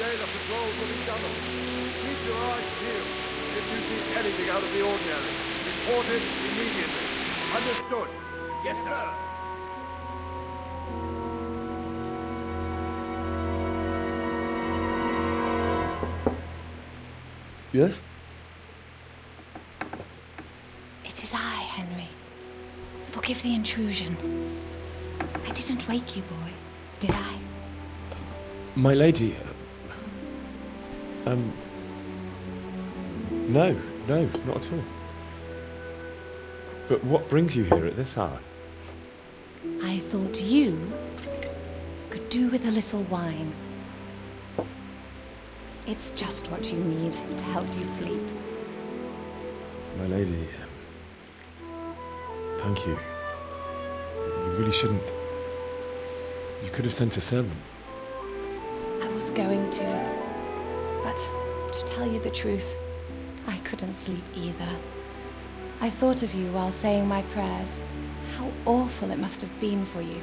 day the patrols will be doubled. Keep your eyes peeled. If you see anything out of the ordinary, report it immediately. Understood? Yes, sir. Yes? It is I, Henry. Forgive the intrusion. I didn't wake you, boy, did I? My lady, no, not at all. But what brings you here at this hour? I thought you could do with a little wine. It's just what you need to help you sleep. My lady, thank you. You really shouldn't. You could have sent a sermon. I was going to, but to tell you the truth, I couldn't sleep either. I thought of you while saying my prayers. How awful it must have been for you.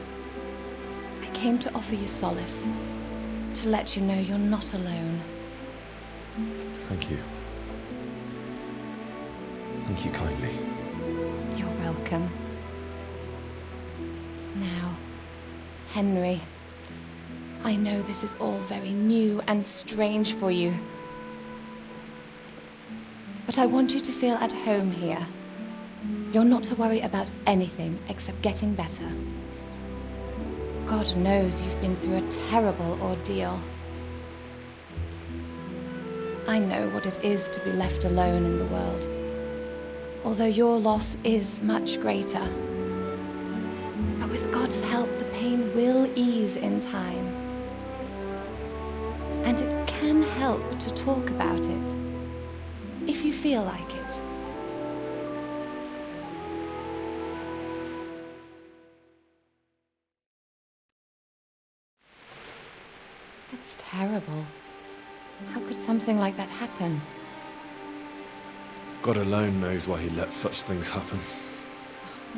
I came to offer you solace, to let you know you're not alone. Thank you. Thank you kindly. You're welcome. Now, Henry, I know this is all very new and strange for you, but I want you to feel at home here. You're not to worry about anything except getting better. God knows you've been through a terrible ordeal. I know what it is to be left alone in the world, although your loss is much greater. But with God's help, the pain will ease in time. And it can help to talk about it, if you feel like it. It's terrible. How could something like that happen? God alone knows why he lets such things happen.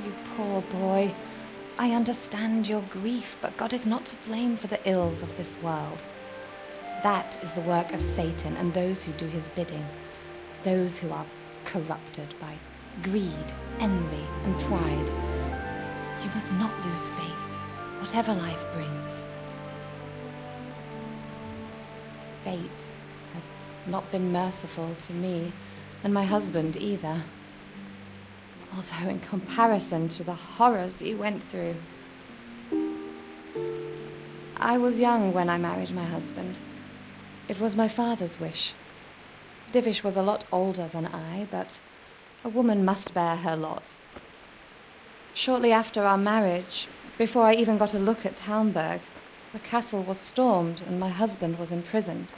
You poor boy. I understand your grief, but God is not to blame for the ills of this world. That is the work of Satan and those who do his bidding. Those who are corrupted by greed, envy, and pride. You must not lose faith, whatever life brings. Fate has not been merciful to me, and my husband either. Although in comparison to the horrors he went through. I was young when I married my husband. It was my father's wish. Divish was a lot older than I, but a woman must bear her lot. Shortly after our marriage, before I even got a look at Talmberg, the castle was stormed and my husband was imprisoned.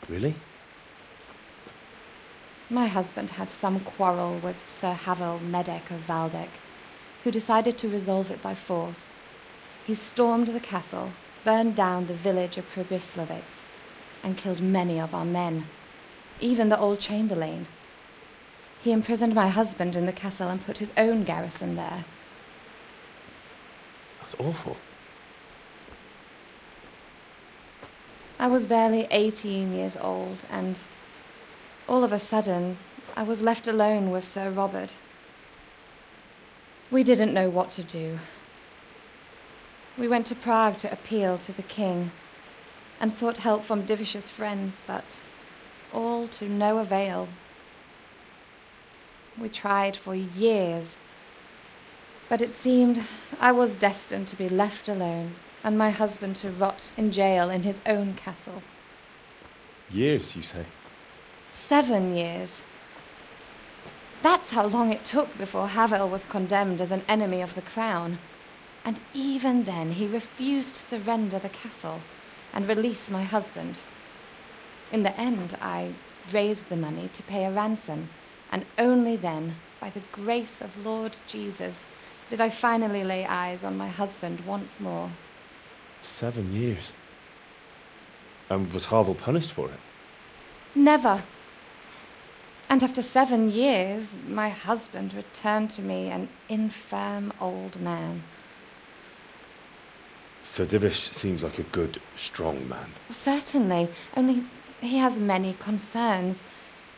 Really? My husband had some quarrel with Sir Havel Medek of Valdek, who decided to resolve it by force. He stormed the castle, burned down the village of Pribyslavitz, and killed many of our men, even the old chamberlain. He imprisoned my husband in the castle and put his own garrison there. That's awful. I was barely 18 years old, and all of a sudden, I was left alone with Sir Robert. We didn't know what to do. We went to Prague to appeal to the king and sought help from Divish's friends, but all to no avail. We tried for years, but it seemed I was destined to be left alone and my husband to rot in jail in his own castle. Years, you say? 7 years. That's how long it took before Havel was condemned as an enemy of the crown. And even then, he refused to surrender the castle and release my husband. In the end, I raised the money to pay a ransom, and only then, by the grace of Lord Jesus, did I finally lay eyes on my husband once more. 7 years. And was Havel punished for it? Never. And after 7 years, my husband returned to me an infirm old man. Sir Divish seems like a good, strong man. Certainly, only he has many concerns.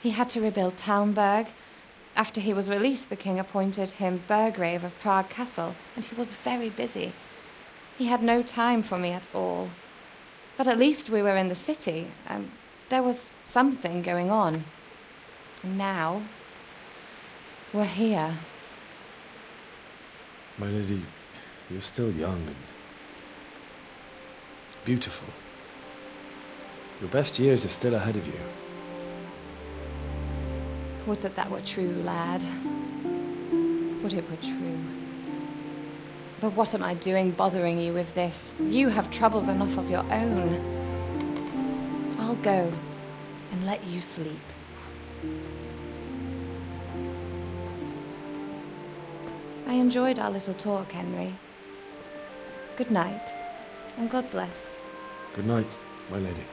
He had to rebuild Talmberg. After he was released, the king appointed him Burgrave of Prague Castle, and he was very busy. He had no time for me at all. But at least we were in the city, and there was something going on. And now, we're here. My lady, you're still young and beautiful. Your best years are still ahead of you. Would that were true, lad. Would it were true. But what am I doing bothering you with this? You have troubles enough of your own. I'll go and let you sleep. I enjoyed our little talk, Henry. Good night, and God bless. Good night, my lady.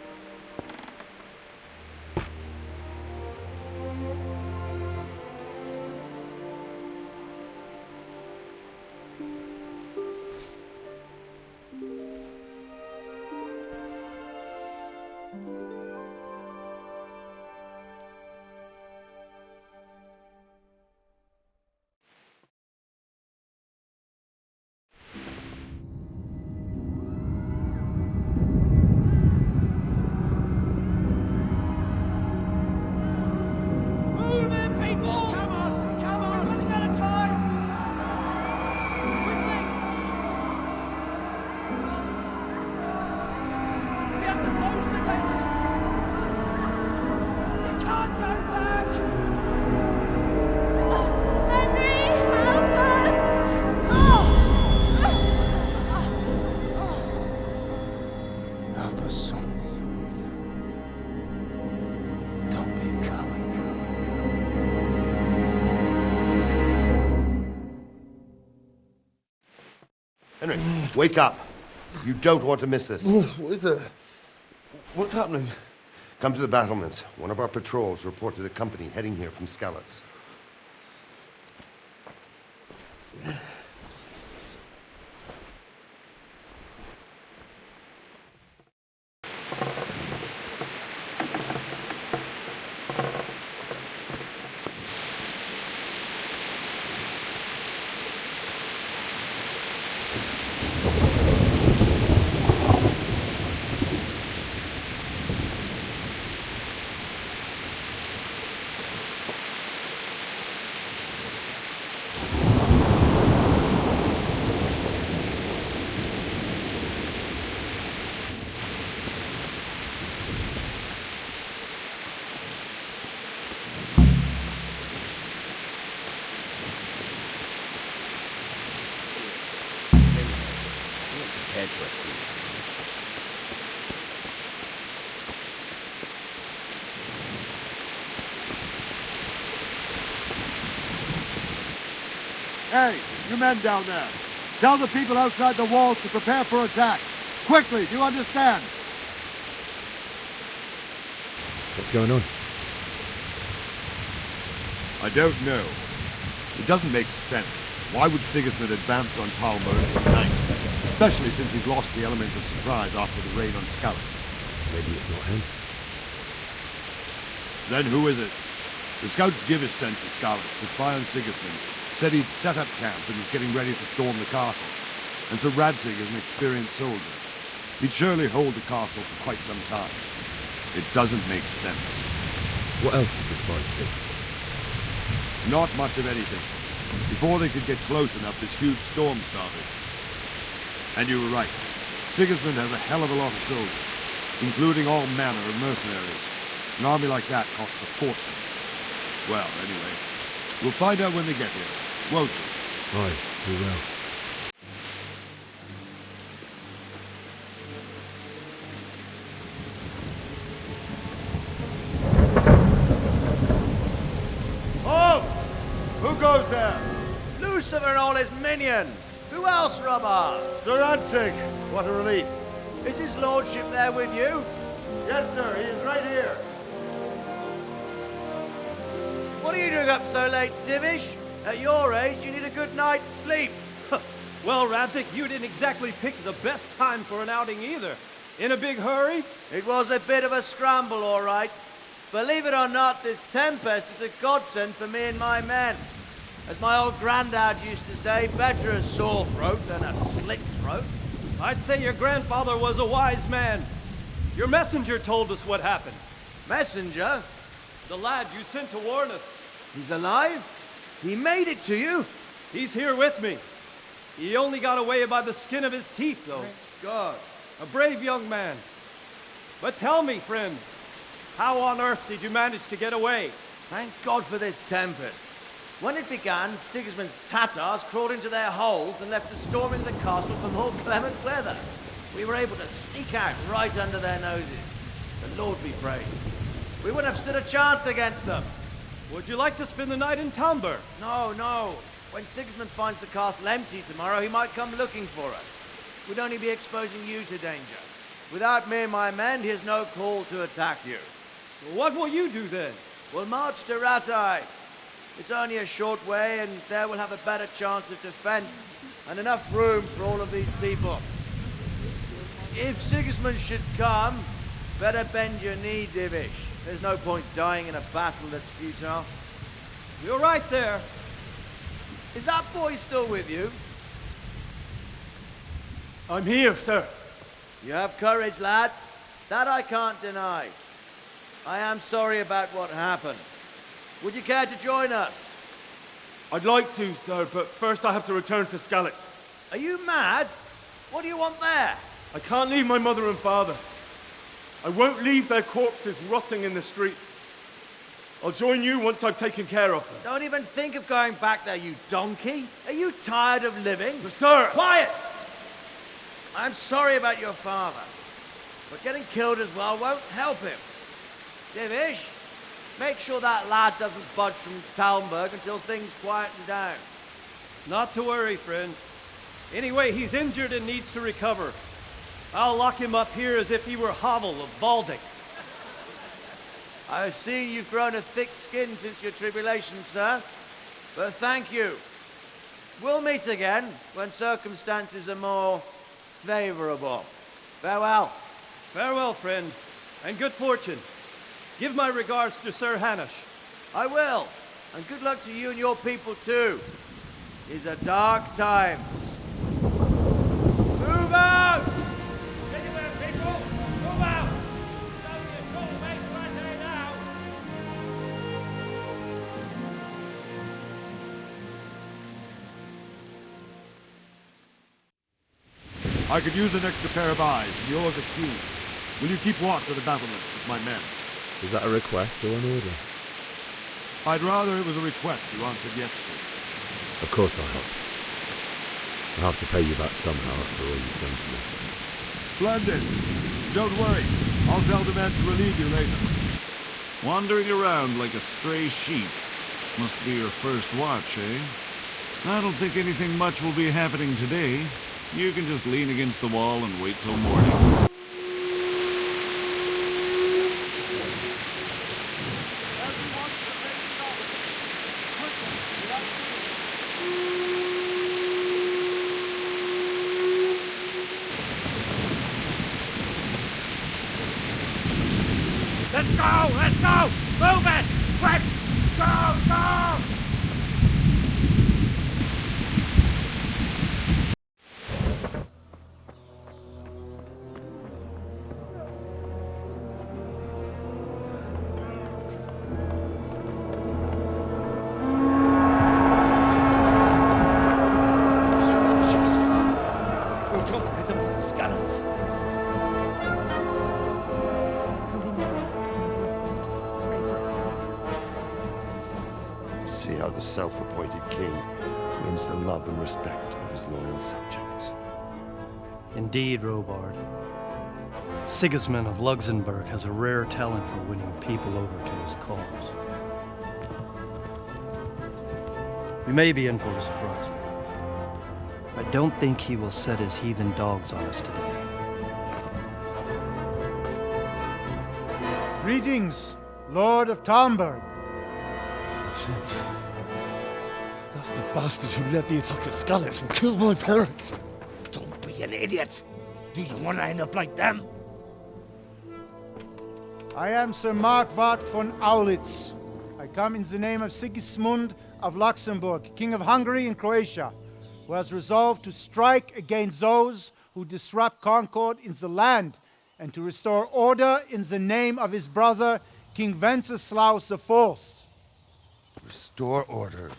Henry, wake up. You don't want to miss this. What is it? What's happening? Come to the battlements. One of our patrols reported a company heading here from Skalitz. Prepared for a scene. Hey, you men down there. Tell the people outside the walls to prepare for attack. Quickly, do you understand? What's going on? I don't know. It doesn't make sense. Why would Sigismund advance on Talmberg tonight? Especially since he's lost the element of surprise after the raid on Skalitz. Maybe it's not him. Then who is it? The scouts Givish sent to Skalitz to spy on Sigismund said he'd set up camp and was getting ready to storm the castle. And Sir Radzig is an experienced soldier. He'd surely hold the castle for quite some time. It doesn't make sense. What else did the spies see? Not much of anything. Before they could get close enough, this huge storm started. And you were right. Sigismund has a hell of a lot of soldiers, including all manner of mercenaries. An army like that costs a fortune. Well, anyway, we'll find out when they get here, won't we? Aye, we will. Halt! Who goes there? Lucifer and all his minions! Who else, Robert? Sir Radzig. What a relief. Is his lordship there with you? Yes, sir. He is right here. What are you doing up so late, Divish? At your age, you need a good night's sleep. Well, Radzik, you didn't exactly pick the best time for an outing either. In a big hurry? It was a bit of a scramble, all right. Believe it or not, this tempest is a godsend for me and my men. As my old granddad used to say, better a sore throat than a slit throat. I'd say your grandfather was a wise man. Your messenger told us what happened. Messenger? The lad you sent to warn us. He's alive? He made it to you? He's here with me. He only got away by the skin of his teeth, though. Thank God. A brave young man. But tell me, friend, how on earth did you manage to get away? Thank God for this tempest. When it began, Sigismund's Tatars crawled into their holes and left us storming the castle for more clement weather. We were able to sneak out right under their noses. The Lord be praised. We wouldn't have stood a chance against them. Would you like to spend the night in Talmberg? No, no. When Sigismund finds the castle empty tomorrow, he might come looking for us. We'd only be exposing you to danger. Without me and my men, he has no call to attack you. What will you do then? We'll march to Ratai. It's only a short way, and there we'll have a better chance of defense and enough room for all of these people. If Sigismund should come, better bend your knee, Divish. There's no point dying in a battle that's futile. You're right there. Is that boy still with you? I'm here, sir. You have courage, lad. That I can't deny. I am sorry about what happened. Would you care to join us? I'd like to, sir, but first I have to return to Skalitz. Are you mad? What do you want there? I can't leave my mother and father. I won't leave their corpses rotting in the street. I'll join you once I've taken care of them. Don't even think of going back there, you donkey. Are you tired of living? But sir! Quiet! I'm sorry about your father, but getting killed as well won't help him. Divish, make sure that lad doesn't budge from Talmberg until things quieten down. Not to worry, friend. Anyway, he's injured and needs to recover. I'll lock him up here as if he were Havel of Baldic. I see you've grown a thick skin since your tribulation, sir. But thank you. We'll meet again when circumstances are more favorable. Farewell. Farewell, friend, and good fortune. Give my regards to Sir Hanush. I will. And good luck to you and your people, too. These are dark times. Move out! Anywhere, people! Move out! It's only a short way to Rattay now! I could use an extra pair of eyes, and yours are keen. Will you keep watch of the battlements with my men? Is that a request or an order? I'd rather it was a request you answered yes to. Of course I'll help. I'll have to pay you back somehow after all you've done for me. Splendid. Don't worry. I'll tell the men to relieve you later. Wandering around like a stray sheep. Must be your first watch, eh? I don't think anything much will be happening today. You can just lean against the wall and wait till morning. Let's go! Let's go! Move it! Quick! Go! Go! See how the self-appointed king wins the love and respect of his loyal subjects. Indeed, Robard. Sigismund of Luxembourg has a rare talent for winning people over to his cause. We may be in for a surprise. I don't think he will set his heathen dogs on us today. Greetings, Lord of Talmberg. That's It's the bastard who led the attack at Skalitz and killed my parents. Don't be an idiot. Do you want to end up like them? I am Sir Markvart von Aulitz. I come in the name of Sigismund of Luxembourg, King of Hungary and Croatia, who has resolved to strike against those who disrupt concord in the land and to restore order in the name of his brother, King Wenceslaus IV. Restore order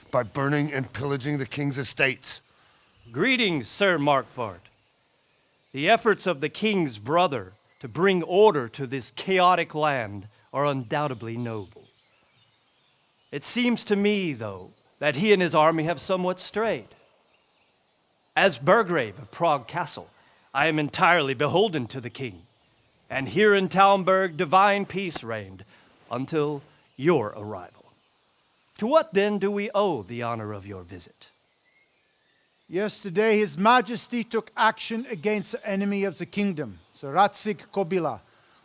by burning and pillaging the king's estates. Greetings, Sir Markvart. The efforts of the king's brother to bring order to this chaotic land are undoubtedly noble. It seems to me, though, that he and his army have somewhat strayed. As Burgrave of Prague Castle, I am entirely beholden to the king, and here in Talmberg divine peace reigned until your arrival. To what then do we owe the honor of your visit? Yesterday, His Majesty took action against the enemy of the kingdom, Sir Radzig Kobyla,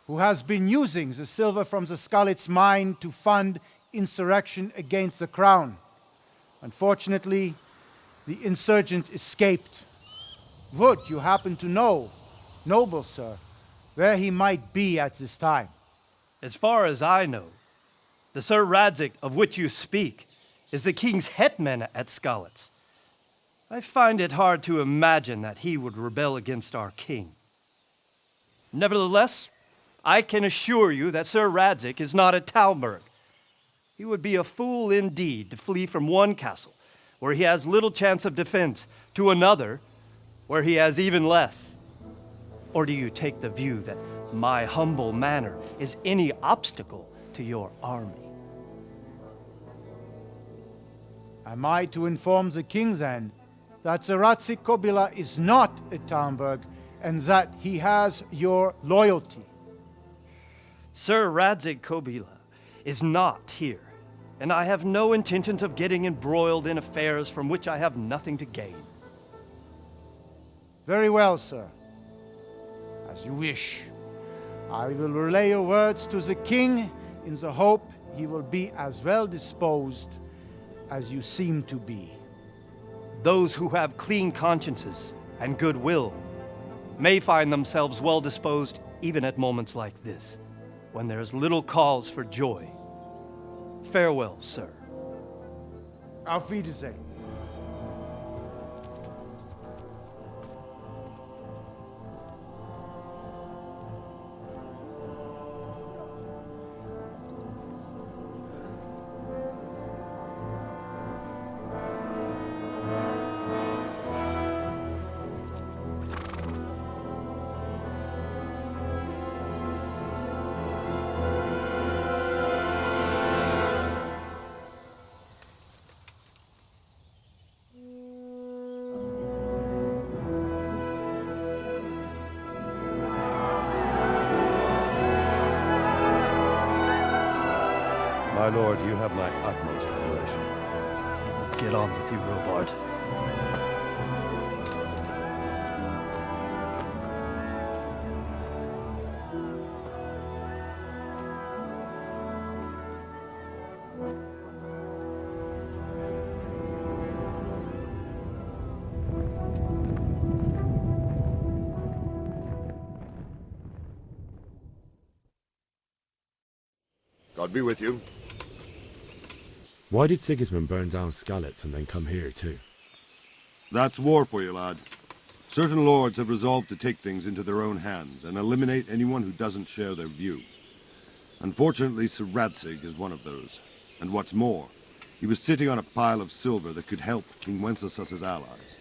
who has been using the silver from the Skalitz mine to fund insurrection against the crown. Unfortunately, the insurgent escaped. Would you happen to know, noble sir, where he might be at this time? As far as I know, the Sir Radzig of which you speak is the king's hetman at Skalitz. I find it hard to imagine that he would rebel against our king. Nevertheless, I can assure you that Sir Radzig is not at Talmberg. He would be a fool indeed to flee from one castle, where he has little chance of defense, to another, where he has even less. Or do you take the view that my humble manner is any obstacle to your army? Am I to inform the king then that Sir Radzig Kobyla is not at Talmberg and that he has your loyalty? Sir Radzig Kobyla is not here, and I have no intentions of getting embroiled in affairs from which I have nothing to gain. Very well, sir. As you wish. I will relay your words to the king in the hope he will be as well disposed as you seem to be. Those who have clean consciences and goodwill may find themselves well disposed even at moments like this, when there is little cause for joy. Farewell, sir. Auf Wiedersehen. My lord, you have my utmost admiration. Get on with you, Robard. God be with you. Why did Sigismund burn down Skalitz and then come here too? That's war for you, lad. Certain lords have resolved to take things into their own hands and eliminate anyone who doesn't share their view. Unfortunately, Sir Radzig is one of those. And what's more, he was sitting on a pile of silver that could help King Wenceslas's allies.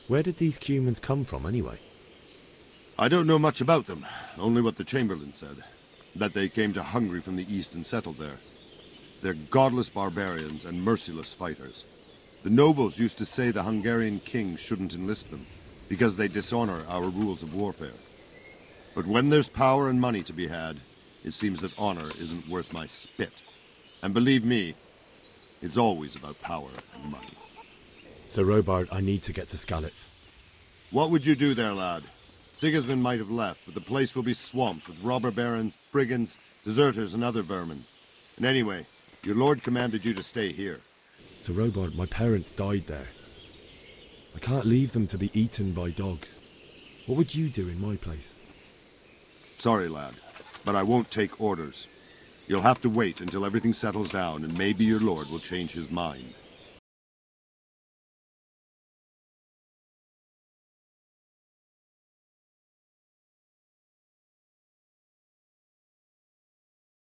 Where did these humans come from anyway? I don't know much about them, only what the Chamberlain said. That they came to Hungary from the east and settled there. They're godless barbarians and merciless fighters. The nobles used to say the Hungarian king shouldn't enlist them, because they dishonor our rules of warfare. But when there's power and money to be had, it seems that honor isn't worth my spit. And believe me, it's always about power and money. So Robard, I need to get to Skalitz. What would you do there, lad? Sigismund might have left, but the place will be swamped with robber barons, brigands, deserters, and other vermin. And anyway, your lord commanded you to stay here. Sir Robard, my parents died there. I can't leave them to be eaten by dogs. What would you do in my place? Sorry, lad, but I won't take orders. You'll have to wait until everything settles down, and maybe your lord will change his mind.